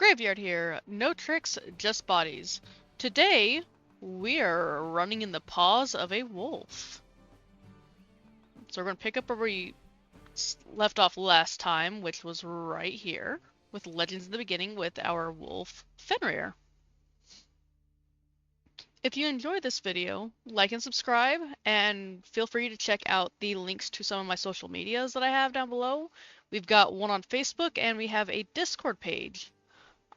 Graveyard here. No tricks, just bodies. Today, we are running in the paws of a wolf. So we're going to pick up where we left off last time, which was right here, with Legends in the beginning with our wolf, Fenrir. If you enjoyed this video, like and subscribe, and feel free to check out the links to some of my social medias that I have down below. We've got one on Facebook, and we have a Discord page.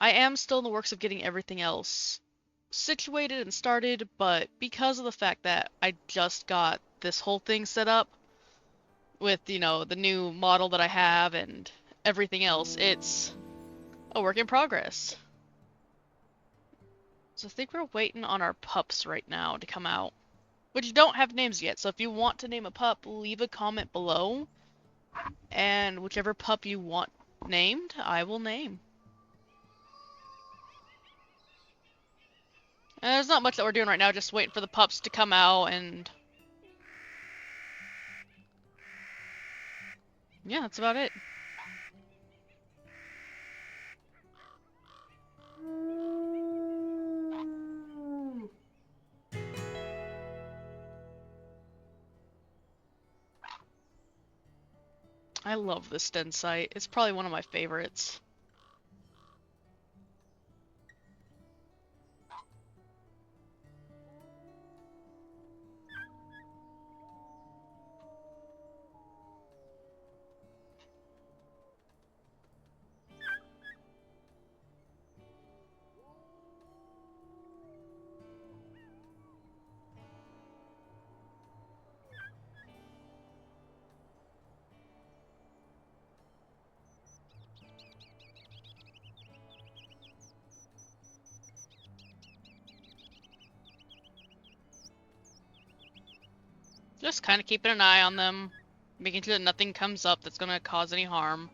I am still in the works of getting everything else situated and started, but because of the fact that I just got this whole thing set up with, the new model that I have and everything else, it's a work in progress. So I think we're waiting on our pups right now to come out, which don't have names yet. So if you want to name a pup, leave a comment below, and whichever pup you want named, I will name. And there's not much that we're doing right now, just waiting for the pups to come out, and yeah, that's about it. I love this den site. It's probably one of my favorites. Just kind of keeping an eye on them, making sure that nothing comes up that's going to cause any harm.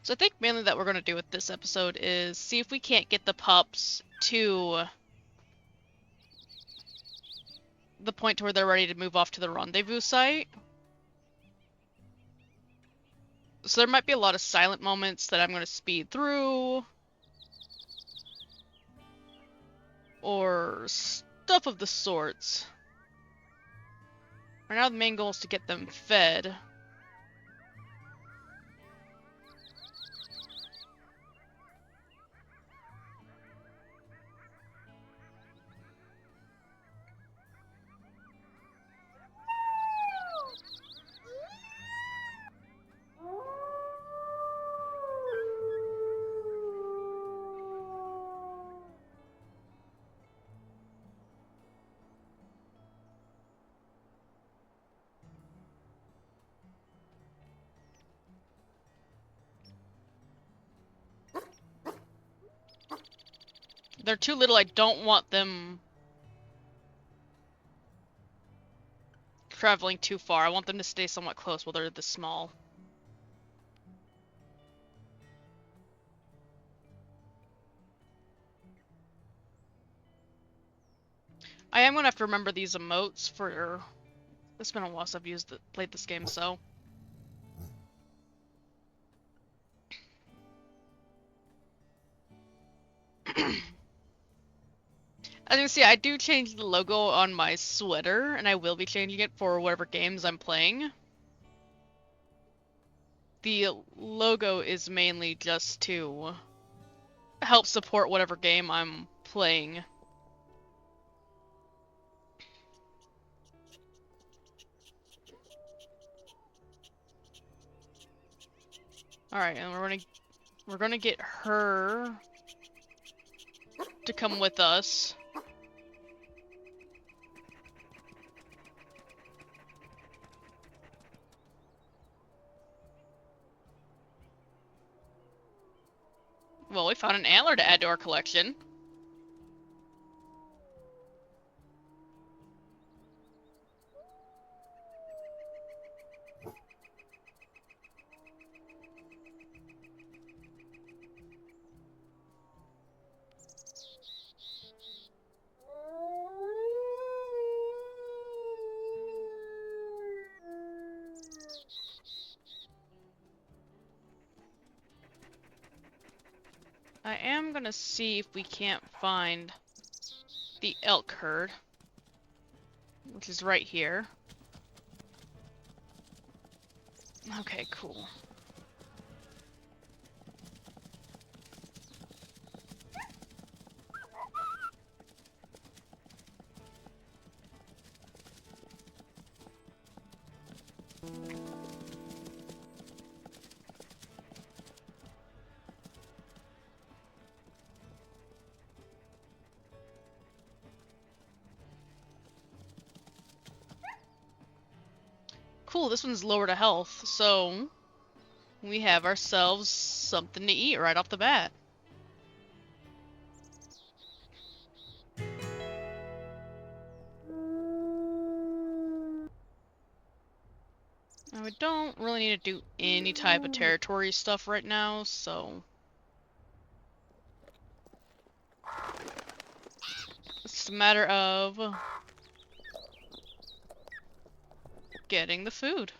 So I think mainly that we're going to do with this episode is see if we can't get the pups to the point to where they're ready to move off to the rendezvous site. So there might be a lot of silent moments that I'm going to speed through, or stuff of the sorts. Right now the main goal is to get them fed. They're too little, I don't want them traveling too far. I want them to stay somewhat close while they're this small. I am going to have to remember these emotes for... It's been a while since I've played this game, so... As you can see, I do change the logo on my sweater, and I will be changing it for whatever games I'm playing. The logo is mainly just to help support whatever game I'm playing. Alright, and we're gonna get her to come with us. Well, we found an antler to add to our collection. I am gonna see if we can't find the elk herd, which is right here. Okay, cool. Cool, this one's lower to health, so we have ourselves something to eat right off the bat. Now, we don't really need to do any type of territory stuff right now, so it's just a matter of getting the food.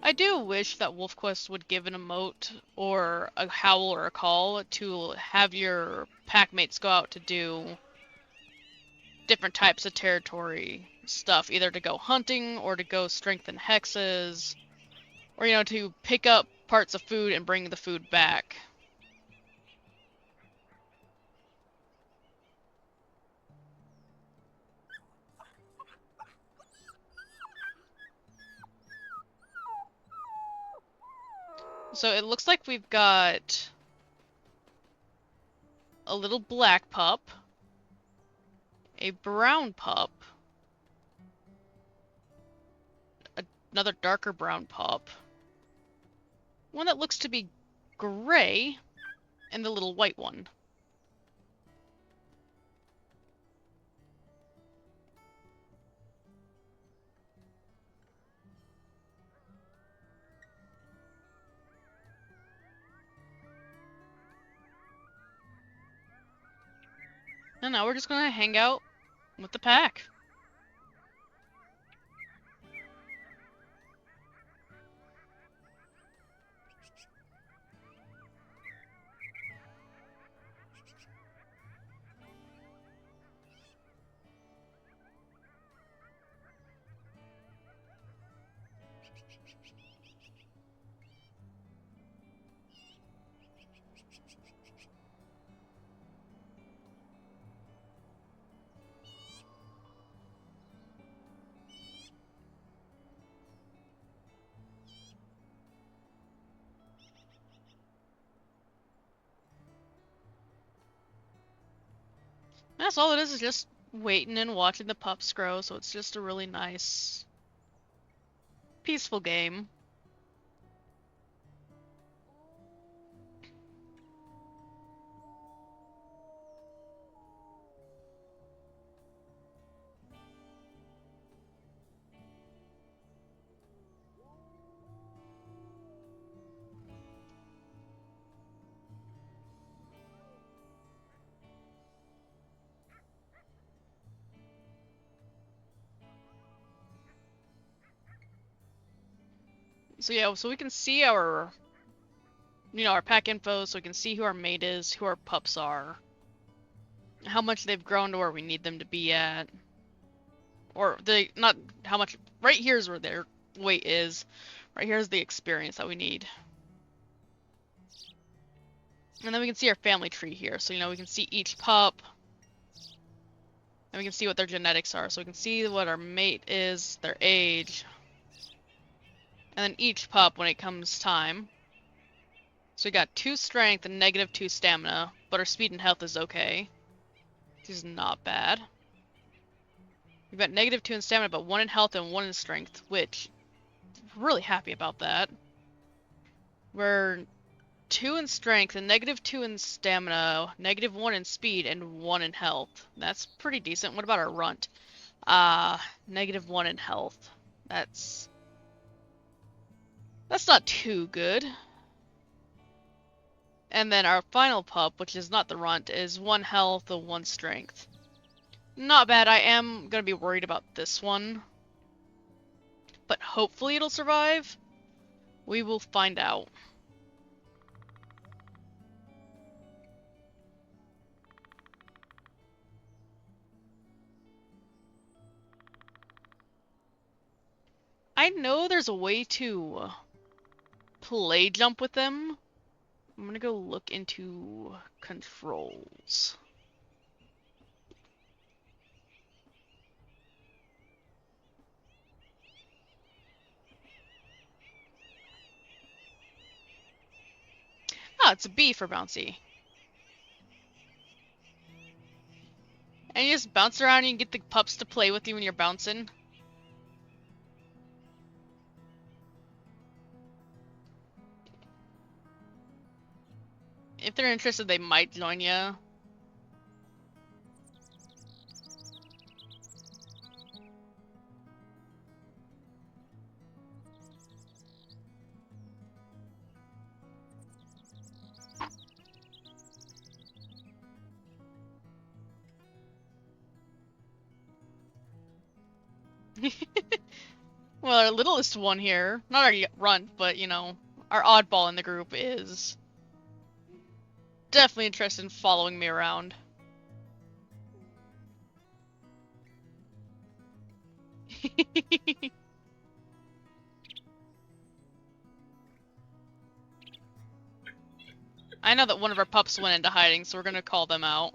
I do wish that WolfQuest would give an emote or a howl or a call to have your packmates go out to do different types of territory stuff, either to go hunting or to go strengthen hexes, or, you know, to pick up parts of food and bring the food back. So it looks like we've got a little black pup, a brown pup, another darker brown pup, one that looks to be gray, and the little white one. And now we're just gonna hang out with the pack. That's all it is just waiting and watching the pups grow, so it's just a really nice, peaceful game. So yeah, so we can see our, you know, our pack info, so we can see who our mate is, who our pups are, how much they've grown to where we need them to be at. Or they, not how much, right here's where their weight is. Right here's the experience that we need. And then we can see our family tree here, so, you know, we can see each pup, and we can see what their genetics are, so we can see what our mate is, their age, and then each pup when it comes time. So we got 2 strength and -2 stamina, but our speed and health is okay. Which is not bad. We've got -2 in stamina, but 1 in health and 1 in strength, which really happy about that. We're 2 in strength and -2 in stamina, -1 in speed, and 1 in health. That's pretty decent. What about our runt? -1 in health. That's not too good. And then our final pup, which is not the runt, is 1 health and 1 strength. Not bad. I am gonna be worried about this one, but hopefully it'll survive. We will find out. I know there's a way to play jump with them. I'm gonna go look into controls. Ah, it's a B for bouncy. And you just bounce around and you get the pups to play with you when you're bouncing. If they're interested, they might join you. Well, our littlest one here, not our runt, but you know, our oddball in the group is definitely interested in following me around. I know that one of our pups went into hiding, so we're gonna call them out.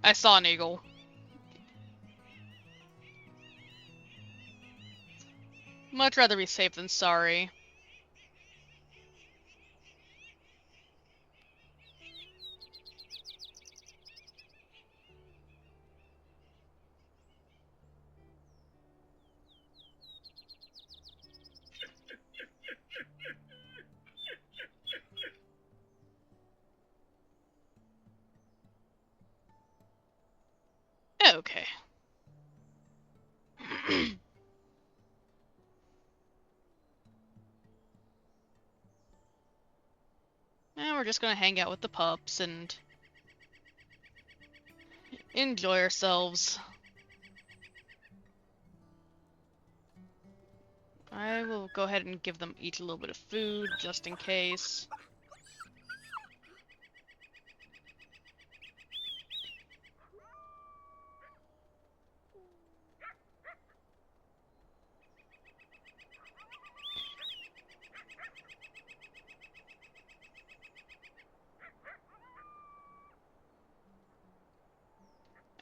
I saw an eagle. Much rather be safe than sorry. Okay. And we're just gonna hang out with the pups and enjoy ourselves. I will go ahead and give them each a little bit of food, just in case.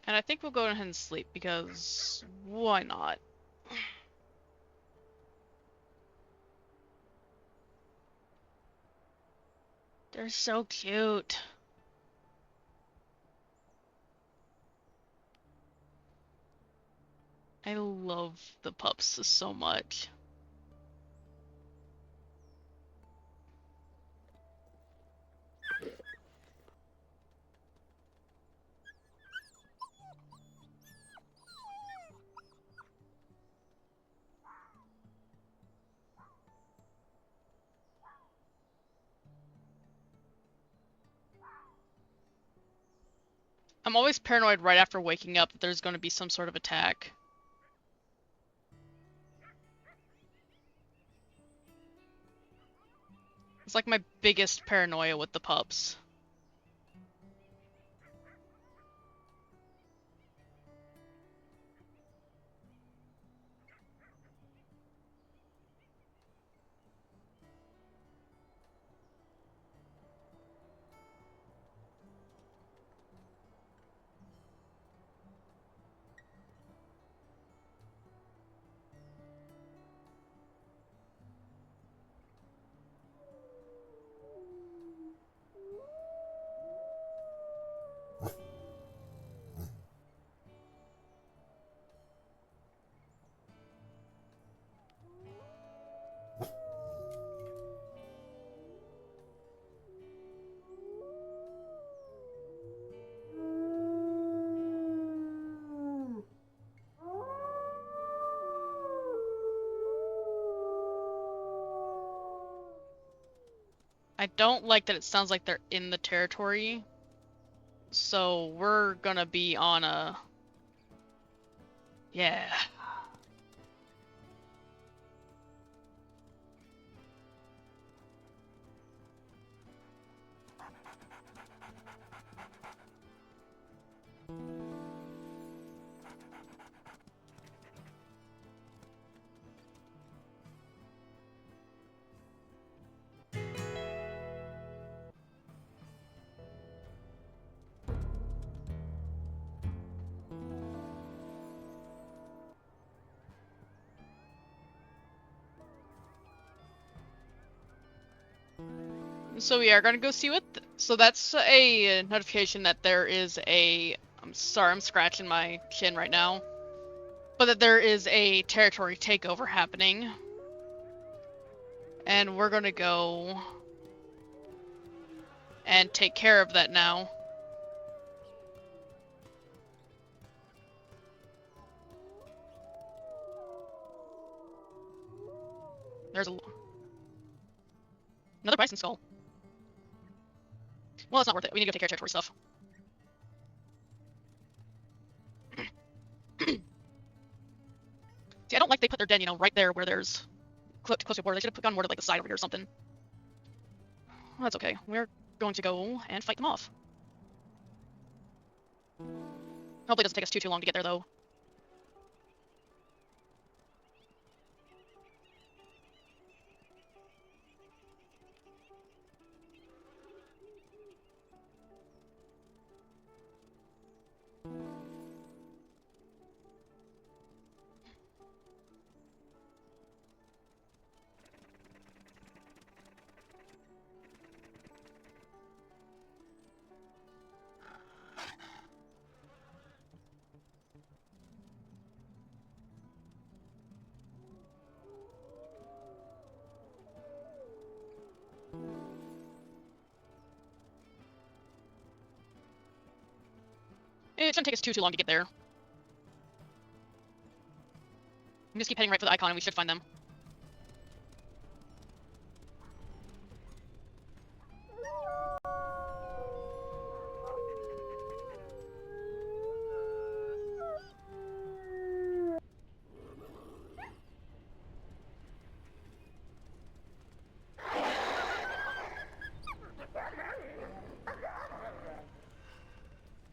And I think we'll go ahead and sleep, because why not? They're so cute. I love the pups so much. I'm always paranoid right after waking up that there's going to be some sort of attack. It's like my biggest paranoia with the pups. I don't like that it sounds like they're in the territory. So we're gonna be on a... Yeah. So we are gonna go see what... So that's a notification that there is a... I'm sorry, I'm scratching my chin right now. But that there is a territory takeover happening. And we're gonna go and take care of that now. There's another bison skull. Well, it's not worth it. We need to go take care of territory stuff. See, I don't like they put their den, you know, right there where there's close to the border. They should have put on more to like the side over here or something. Well, that's okay. We're going to go and fight them off. Hopefully it doesn't take us too long to get there, though. It shouldn't take us too long to get there. We just keep heading right for the icon and we should find them.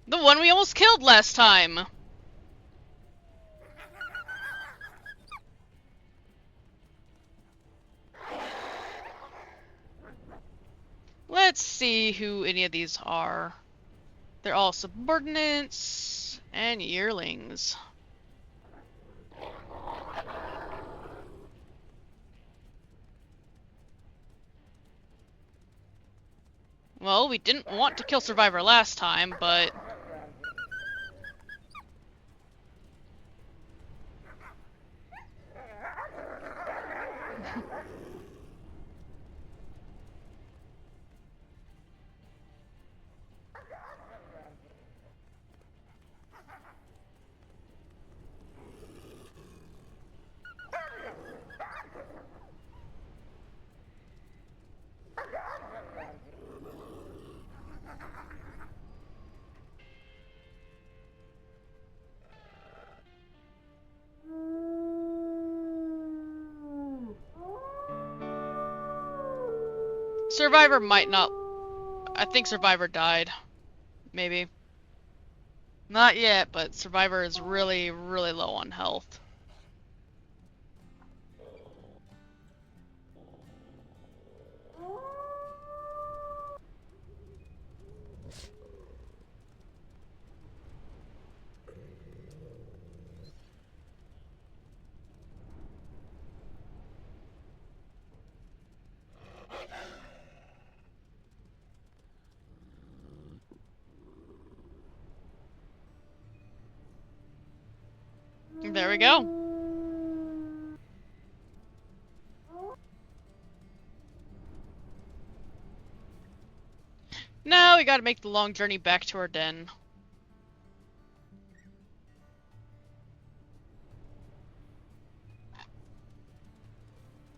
The one we almost killed last time! Let's see who any of these are. They're all subordinates and yearlings. Well, we didn't want to kill Survivor last time, but... Survivor might not... I think Survivor died. Maybe. Not yet, but Survivor is really, really low on health. There we go. Now we gotta make the long journey back to our den.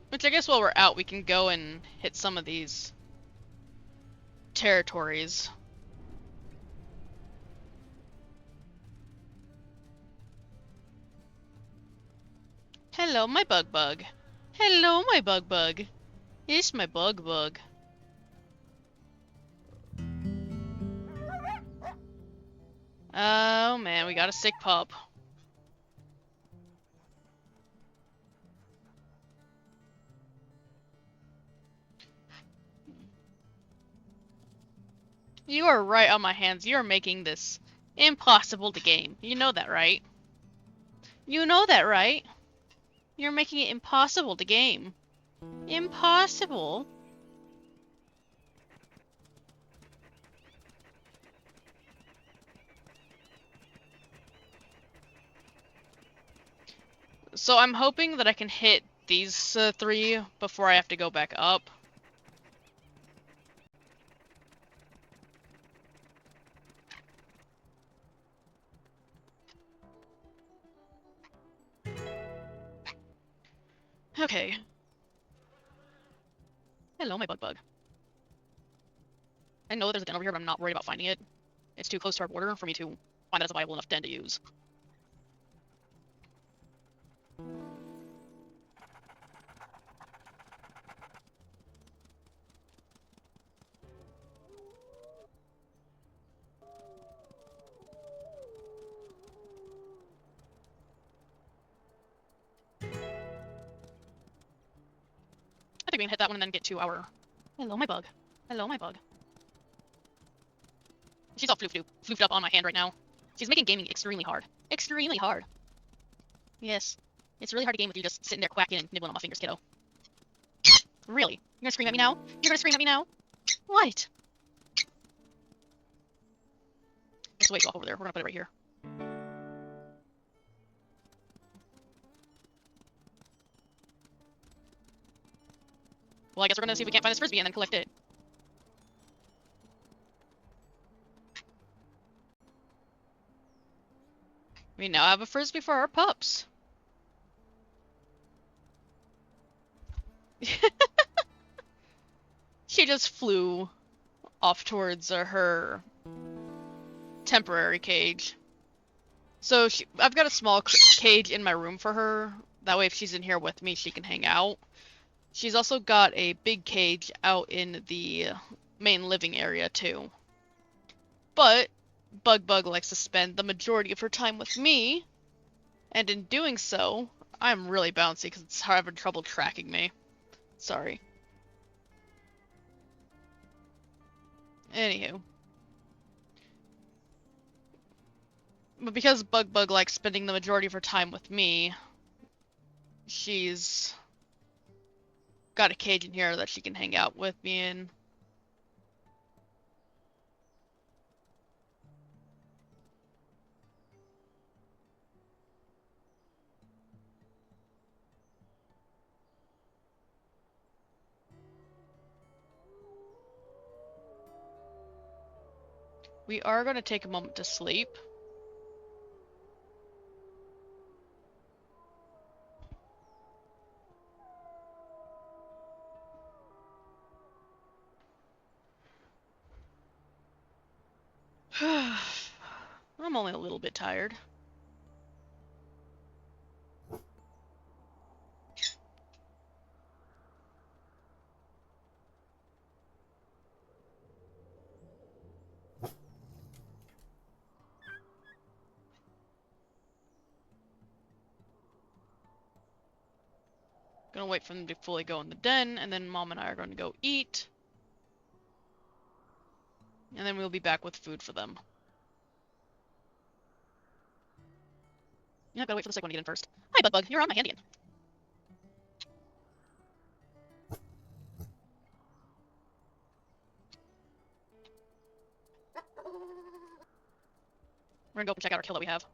Which I guess while we're out we can go and hit some of these territories. Hello, my bug. Hello, my bug. It's my bug. Oh man, we got a sick pup. You are right on my hands. You are making this impossible to game. You know that, right? You know that, right? You're making it impossible to game. Impossible? So I'm hoping that I can hit these three before I have to go back up. Okay. Hello, my bug. I know there's a den over here, but I'm not worried about finding it. It's too close to our border for me to find that as a viable enough den to use. I think we can hit that one and then get to our... Hello, my bug. She's all floofed up on my hand right now. She's making gaming extremely hard. Extremely hard. Yes. It's really hard to game with you just sitting there quacking and nibbling on my fingers, kiddo. Really? You're gonna scream at me now? What? Let's wait, go over there. We're gonna put it right here. Well, I guess we're gonna see if we can't find this frisbee and then collect it. We now have a frisbee for our pups. She just flew off towards her temporary cage. So I've got a small cage in my room for her. That way if she's in here with me, she can hang out. She's also got a big cage out in the main living area too. But Bug likes to spend the majority of her time with me, and in doing so, I'm really bouncy because it's having trouble tracking me. Sorry. Anywho. But because Bug likes spending the majority of her time with me, she's got a cage in here that she can hang out with me in. We are going to take a moment to sleep. I'm only a little bit tired. Gonna wait for them to fully go in the den, and then Mom and I are going to go eat. And then we'll be back with food for them. Yeah, gotta wait for the second one to get in first. Hi, Bug. You're on my hand again. We're gonna go up and check out our kill that we have.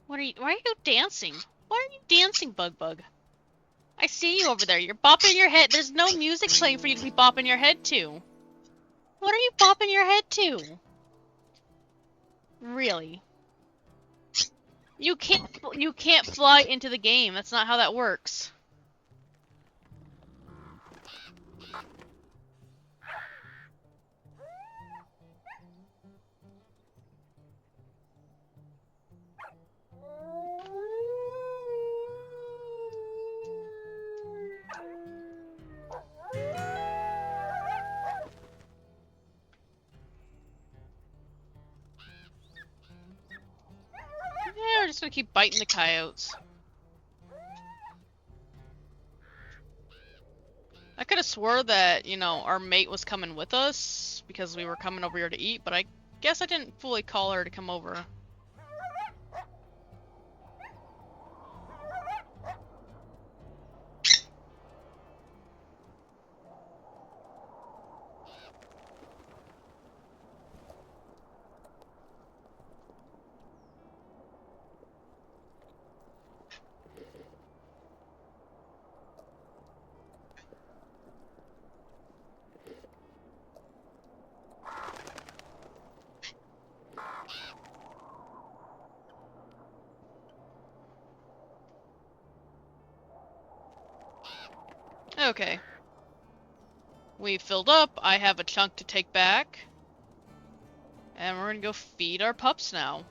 Why are you dancing? Why are you dancing, Bug? I see you over there. You're bopping your head. There's no music playing for you to be bopping your head to. What are you bopping your head to? Really? You can't fly into the game. That's not how that works. Yeah, we're just gonna keep biting the coyotes. I could have swore that, you know, our mate was coming with us because we were coming over here to eat, but I guess I didn't fully call her to come over. Okay. We filled up. I have a chunk to take back. And we're gonna go feed our pups now.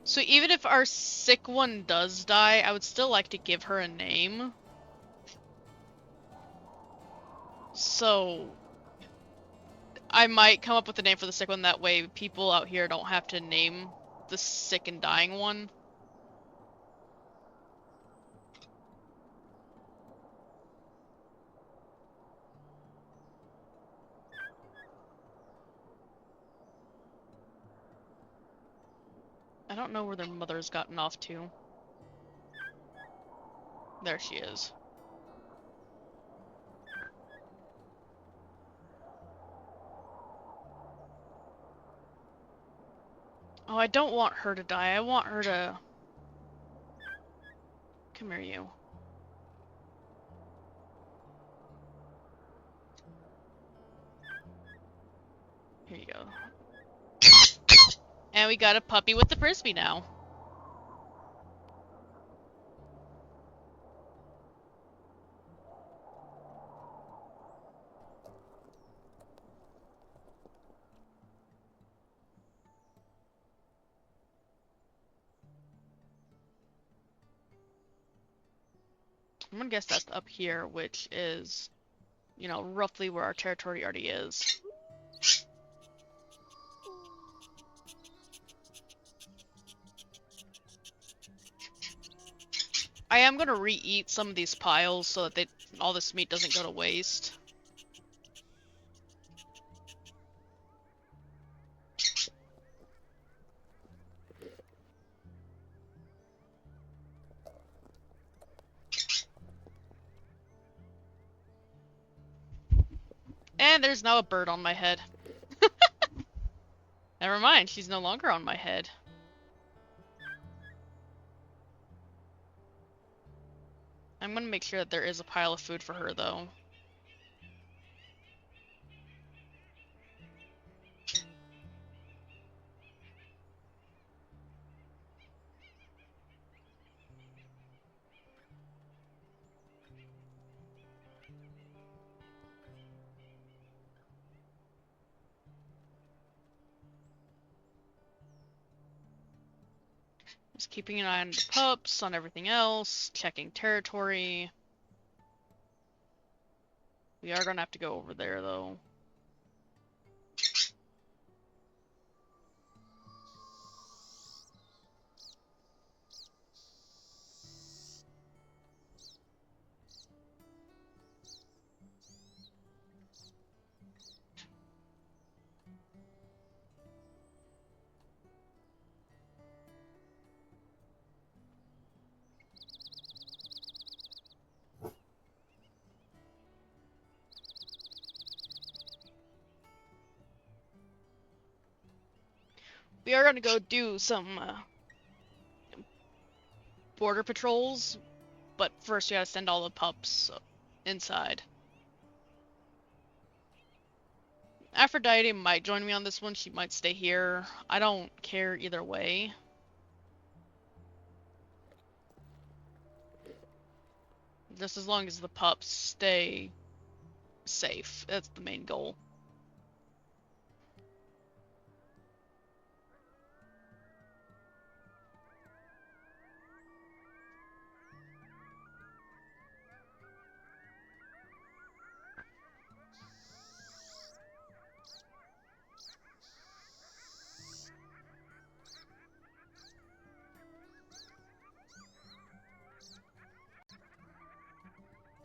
So even if our sick one does die, I would still like to give her a name. So I might come up with a name for the sick one, that way people out here don't have to name the sick and dying one. I don't know where their mother's gotten off to. There she is. Oh, I don't want her to die. I want her to... Come here, you. Here you go. And we got a puppy with the frisbee now. I'm gonna guess that's up here, which is, you know, roughly where our territory already is. I am gonna re-eat some of these piles so that all this meat doesn't go to waste. And there's now a bird on my head. Never mind, she's no longer on my head. I'm gonna make sure that there is a pile of food for her, though. Just keeping an eye on the pups, on everything else, checking territory. We are gonna have to go over there, though. We are gonna go do some border patrols, but first we gotta send all the pups inside. Aphrodite might join me on this one. She might stay here. I don't care either way. Just as long as the pups stay safe. That's the main goal.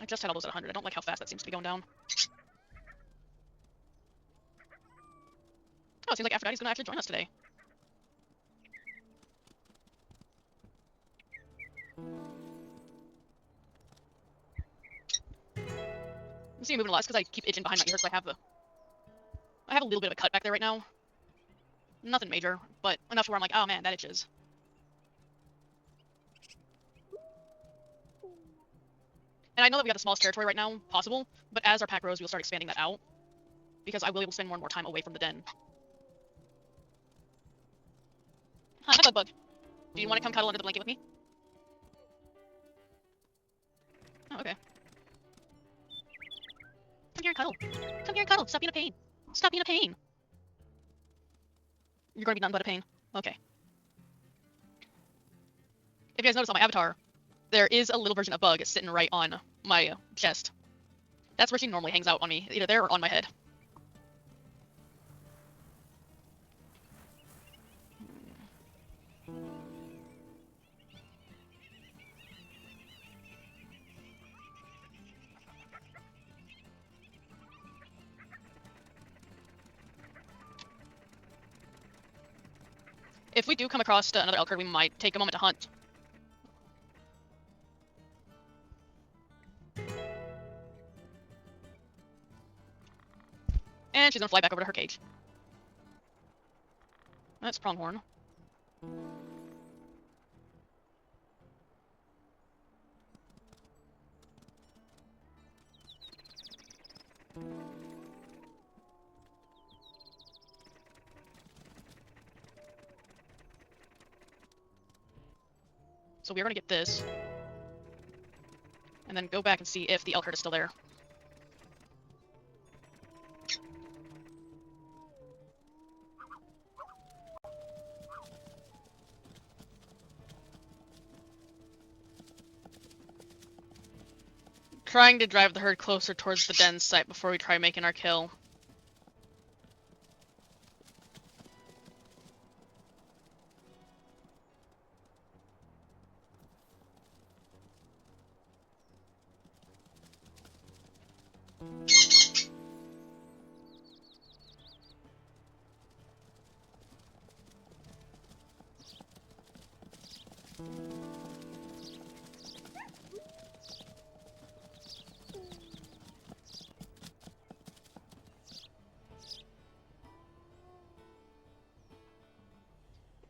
I just had all those at 100. I don't like how fast that seems to be going down. Oh, it seems like Aphrodite's gonna actually join us today. I'm seeing moving a lot because I keep itching behind my ears, so I have a little bit of a cut back there right now. Nothing major, but enough to where I'm like, oh man, that itches. And I know that we got the smallest territory right now possible, but as our pack grows, we'll start expanding that out. Because I will be able to spend more and more time away from the den. Hi, bug bug. Do you want to come cuddle under the blanket with me? Oh, okay. Come here and cuddle. Come here and cuddle. Stop being a pain. Stop being a pain. You're going to be nothing but a pain. Okay. If you guys notice on my avatar, there is a little version of Bug sitting right on my chest. That's where she normally hangs out on me, either there or on my head. If we do come across another elk herd, we might take a moment to hunt. And she's gonna fly back over to her cage. That's pronghorn. So we're gonna get this. And then go back and see if the elk herd is still there. Trying to drive the herd closer towards the den site before we try making our kill.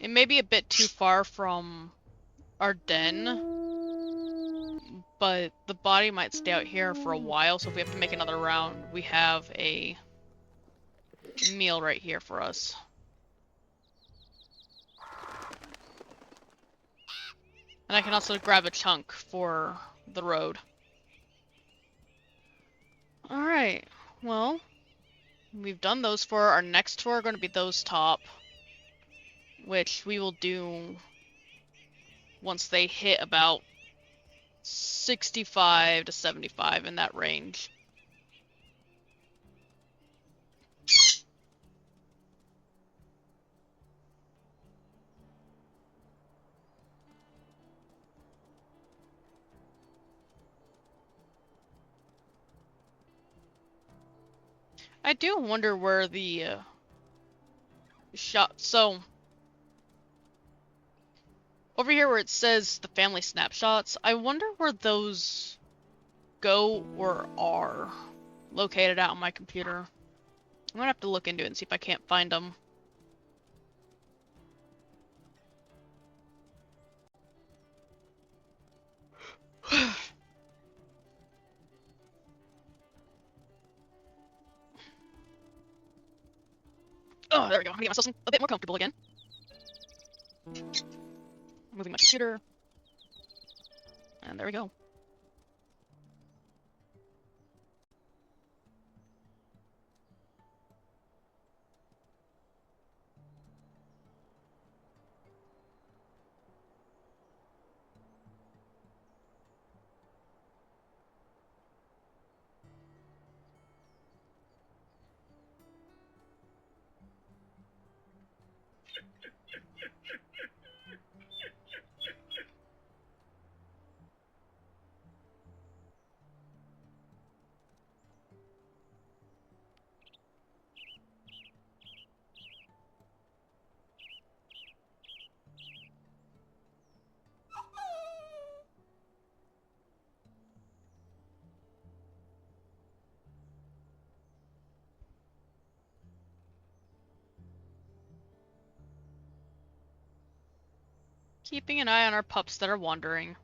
It may be a bit too far from our den, but the body might stay out here for a while, so if we have to make another round, we have a meal right here for us. And I can also grab a chunk for the road. Alright, well, we've done those four. Our next four are going to be those top, which we will do once they hit about 65 to 75 in that range. I do wonder where the shot. So over here where it says the family snapshots, I wonder where those go or are located at on my computer. I'm gonna have to look into it and see if I can't find them. Oh, there we go. I'm gonna get myself a bit more comfortable again. Moving my computer. And there we go. Keeping an eye on our pups that are wandering.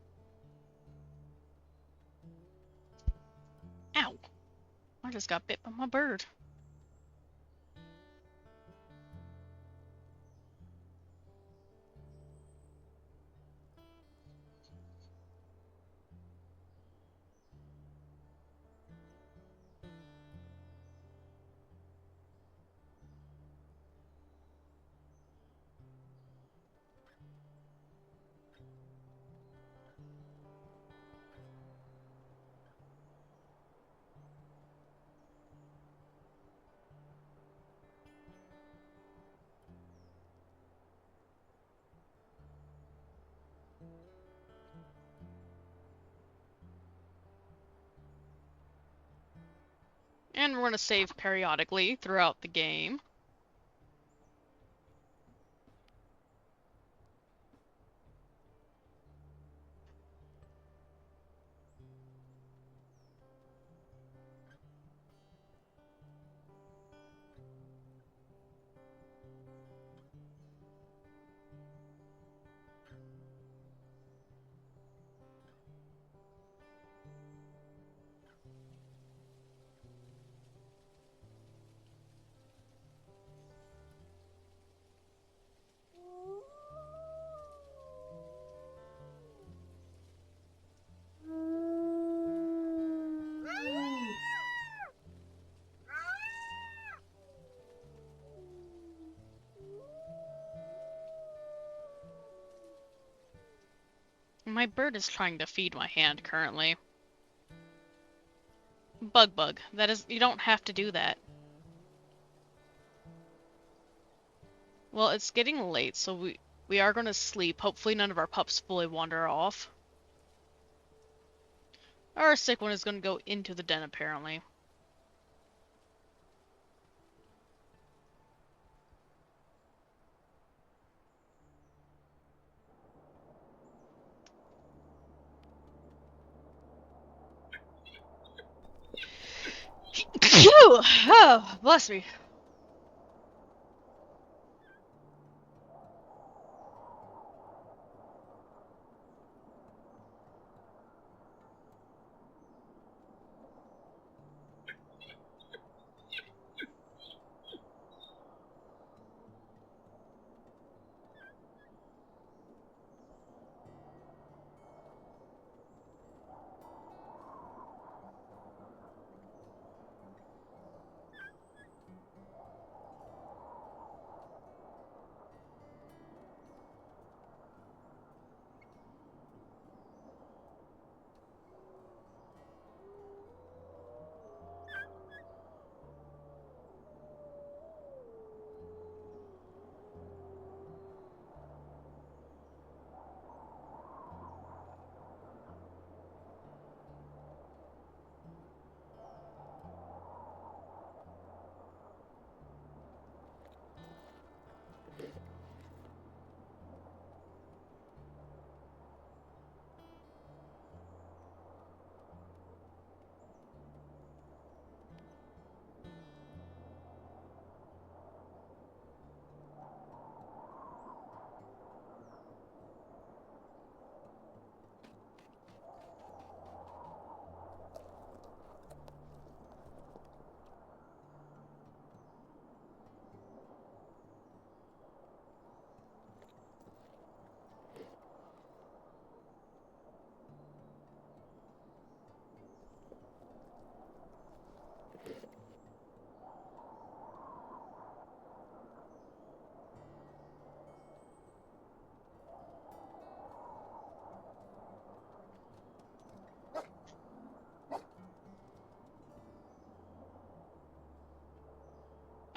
Ow! I just got bit by my bird. And we're gonna save periodically throughout the game. My bird is trying to feed my hand currently. Bug. That is, you don't have to do that. Well, it's getting late, so we are going to sleep. Hopefully none of our pups fully wander off. Our sick one is going to go into the den, apparently. Oh, bless me.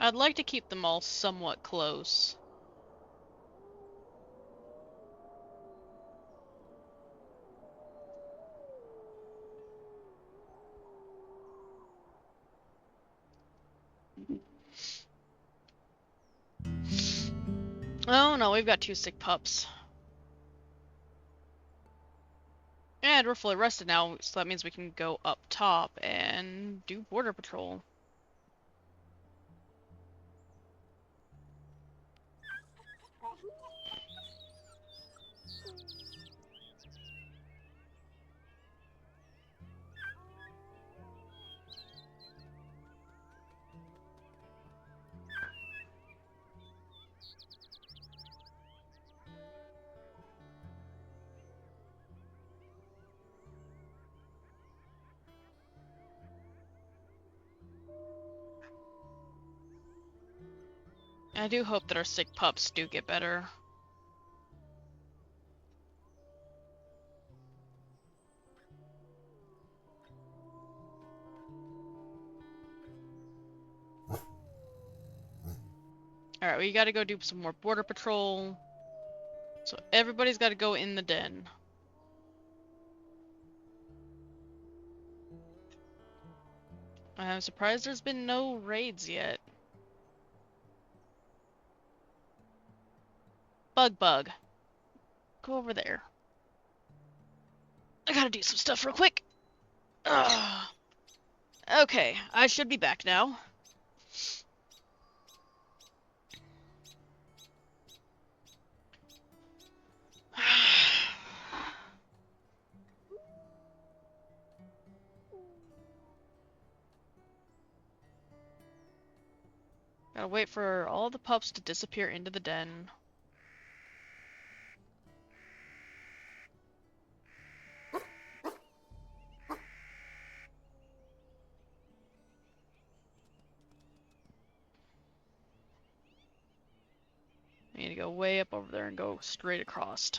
I'd like to keep them all somewhat close. Oh no, we've got 2 sick pups. And we're fully rested now, so that means we can go up top and do border patrol. I do hope that our sick pups do get better. Alright, we gotta go do some more border patrol. So everybody's gotta go in the den. I'm surprised there's been no raids yet. Bug. Go over there. I gotta do some stuff real quick. Ugh. Okay, I should be back now. Gotta wait for all the pups to disappear into the den. I need to go way up over there and go straight across.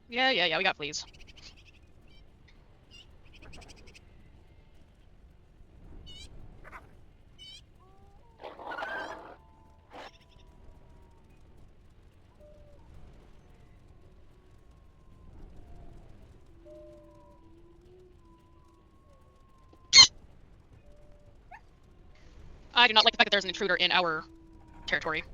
Yeah, we got fleas. I do not like the fact that there's an intruder in our territory.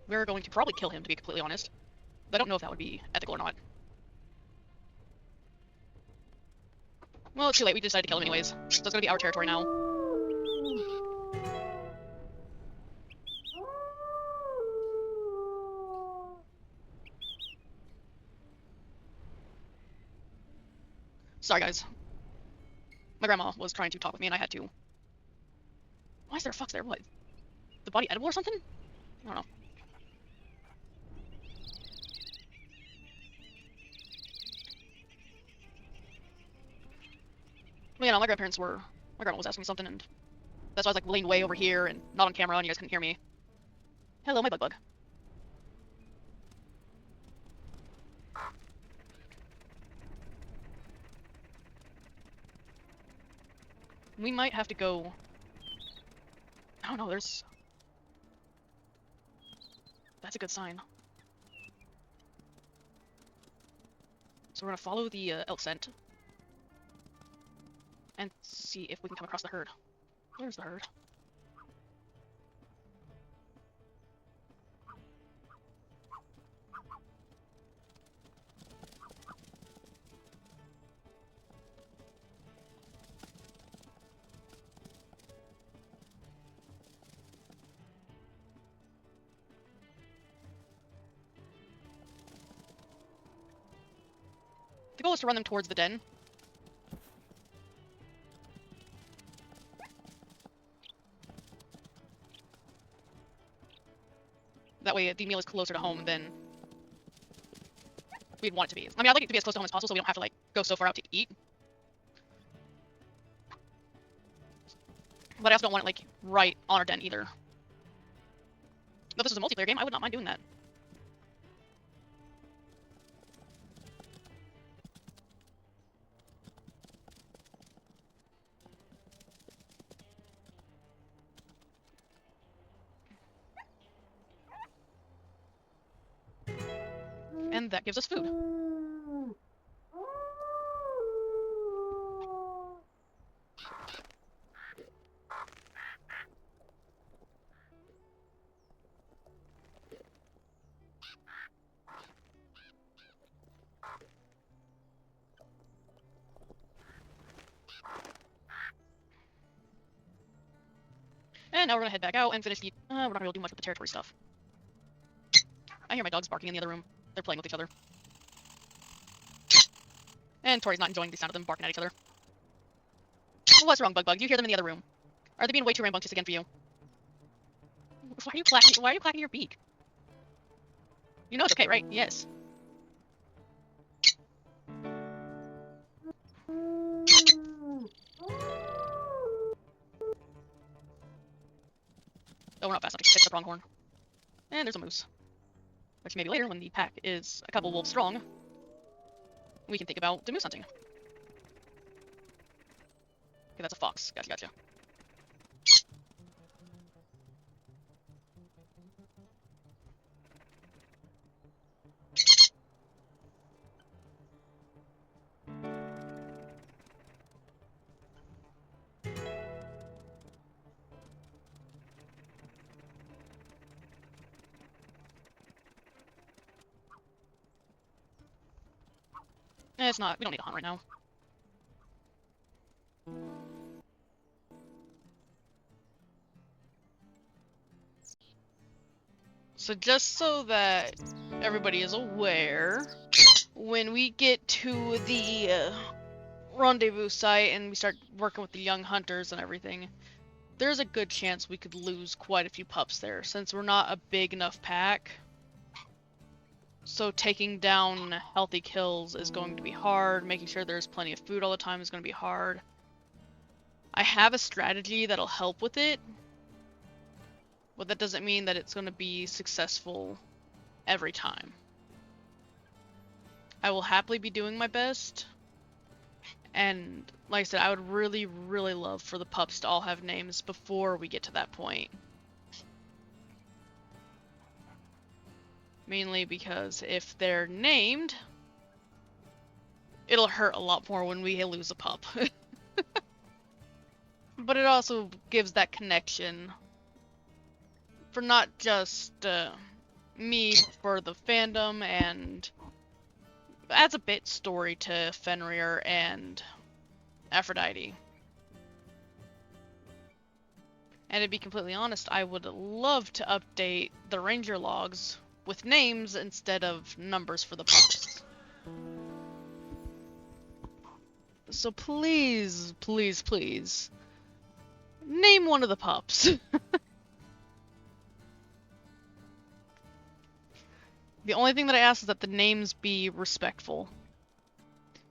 We're going to probably kill him, to be completely honest. But I don't know if that would be ethical or not. Well, it's too late. We decided to kill him anyways. So it's going to be our territory now. Sorry, guys. My grandma was trying to talk with me, and I had to. Why is there a fox there? What? The body edible or something? I don't know. Well, you know, my grandparents were My grandma was asking me something, and that's why I was like leaned way over here and not on camera, and you guys couldn't hear me. Hello, my bug. We might have to go... I don't know, there's... That's a good sign. So we're gonna follow the elk scent. And see if we can come across the herd. Where's the herd? The goal is to run them towards the den. That way the meal is closer to home than we'd want it to be. I mean, I'd like it to be as close to home as possible so we don't have to, like, go so far out to eat. But I also don't want it, like, right on our den either. Though this is a multiplayer game, I would not mind doing that. And that gives us food. And now we're gonna head back out and finish the... we're not gonna be able to do much with the territory stuff. I hear my dogs barking in the other room. They're playing with each other. And Tori's not enjoying the sound of them barking at each other. What's wrong, Bug? You hear them in the other room. Are they being way too rambunctious again for you? Why are you clacking your beak? You know it's okay, right? Yes. Oh, we're not fast enough to pick the pronghorn. And there's a moose. Which maybe later, when the pack is a couple wolves strong, we can think about the moose hunting. Okay, that's a fox. Gotcha. It's not. We don't need to hunt right now. So just so that everybody is aware, when we get to the rendezvous site and we start working with the young hunters and everything, there's a good chance we could lose quite a few pups there, since we're not a big enough pack. So taking down healthy kills is going to be hard. Making sure there's plenty of food all the time is going to be hard. I have a strategy that'll help with it, but that doesn't mean that it's going to be successful every time. I will happily be doing my best, and like I said, I would really, really love for the pups to all have names before we get to that point. Mainly because if they're named, it'll hurt a lot more when we lose a pup. But it also gives that connection for not just me, for the fandom, and adds a bit story to Fenrir and Aphrodite. And to be completely honest, I would love to update the ranger logs with names instead of numbers for the pups. So please, please, please, name one of the pups. The only thing that I ask is that the names be respectful.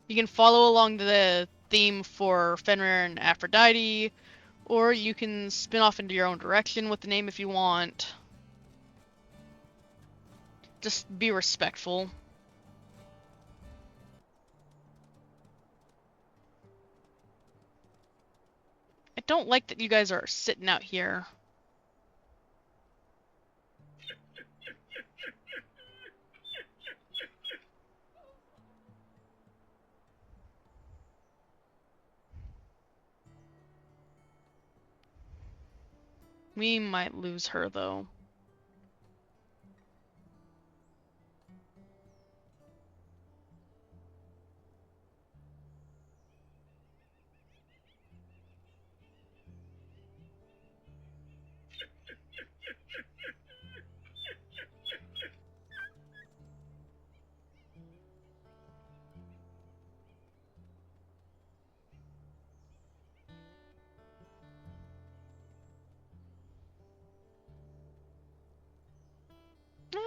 You can follow along the theme for Fenrir and Aphrodite, or you can spin off into your own direction with the name if you want. Just be respectful. I don't like that you guys are sitting out here. We might lose her, though.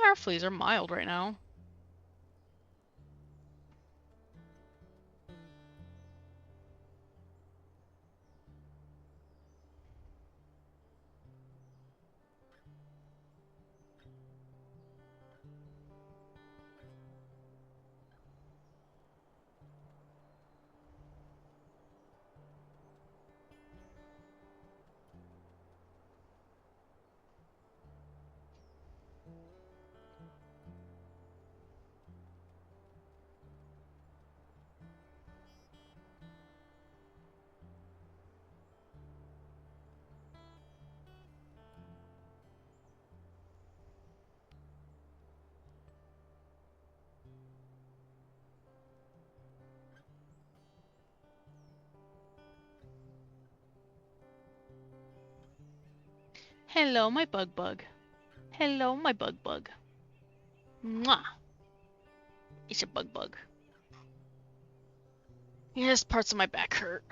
Our fleas are mild right now. Hello, my bug bug. Hello, my bug bug. Mwah. It's a bug bug. Yes, parts of my back hurt.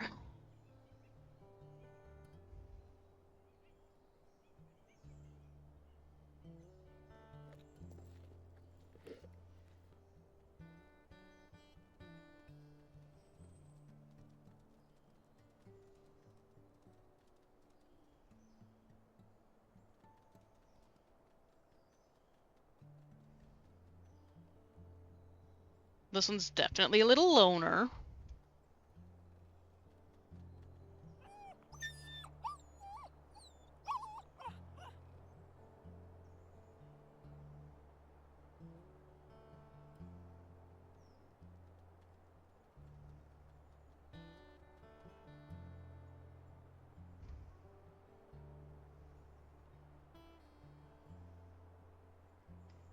This one's definitely a little loner.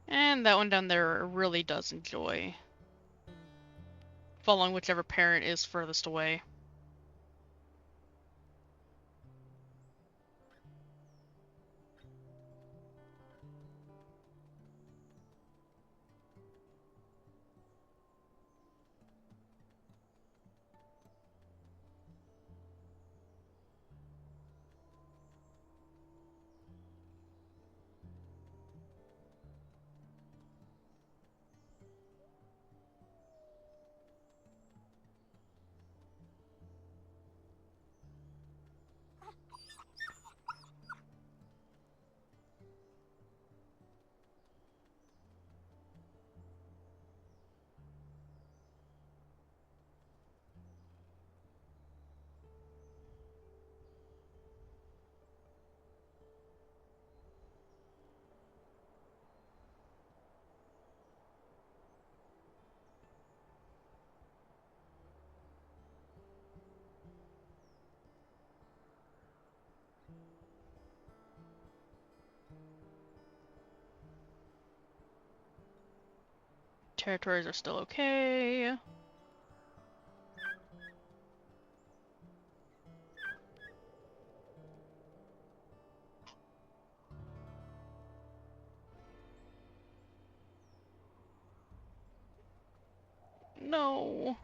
And that one down there really does enjoy following whichever parent is furthest away. Territories are still okay. No.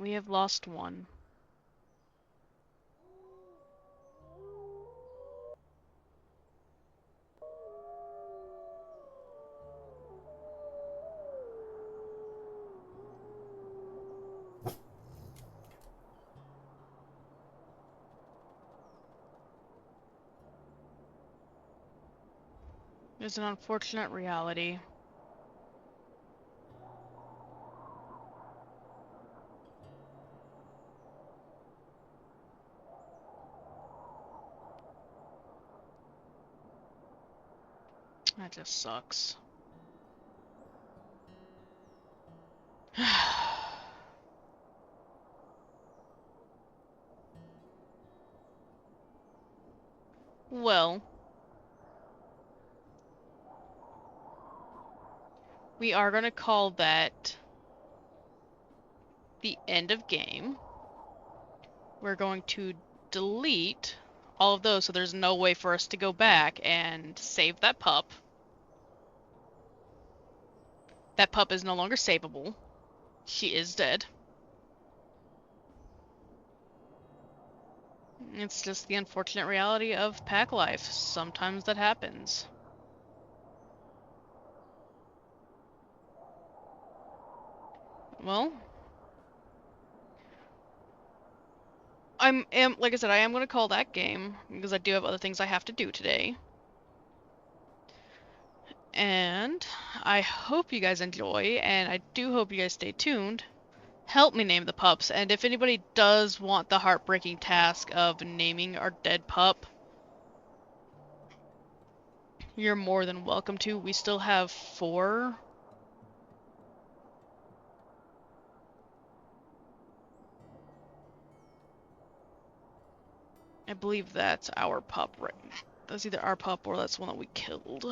We have lost one. It's an unfortunate reality. That just sucks. Well, we are going to call that the end of game. We're going to delete all of those so there's no way for us to go back and save that pup. That pup is no longer savable. She is dead. It's just the unfortunate reality of pack life. Sometimes that happens. Well, like I said, I am going to call that game because I do have other things I have to do today. And I hope you guys enjoy, and I do hope you guys stay tuned. Help me name the pups, and if anybody does want the heartbreaking task of naming our dead pup, you're more than welcome to. We still have 4. I believe that's our pup, right? That's either our pup or that's one that we killed.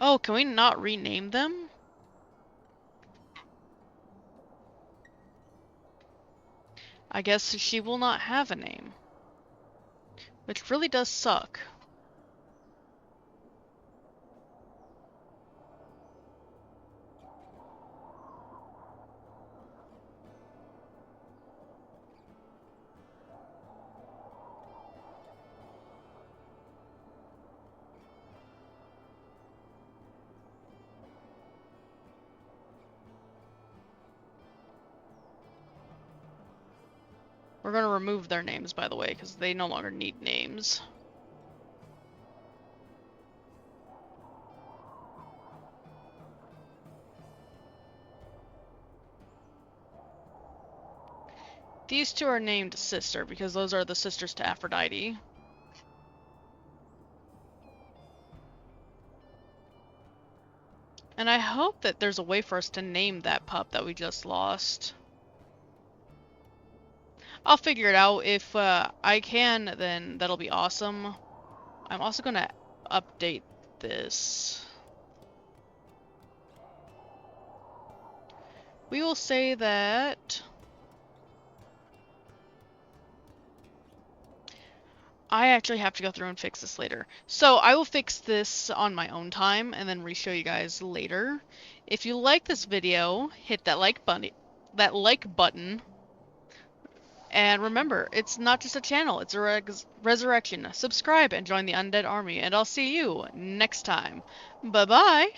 Oh, can we not rename them? I guess she will not have a name. Which really does suck. We're going to remove their names, by the way, because they no longer need names. These 2 are named Sister, because those are the sisters to Aphrodite. And I hope that there's a way for us to name that pup that we just lost. I'll figure it out. If I can, then that'll be awesome. I'm also going to update this. We will say that I actually have to go through and fix this later. So I will fix this on my own time and then re-show you guys later. If you like this video, hit that like button. And remember, it's not just a channel, it's a resurrection. Subscribe and join the Undead Army, and I'll see you next time. Bye-bye!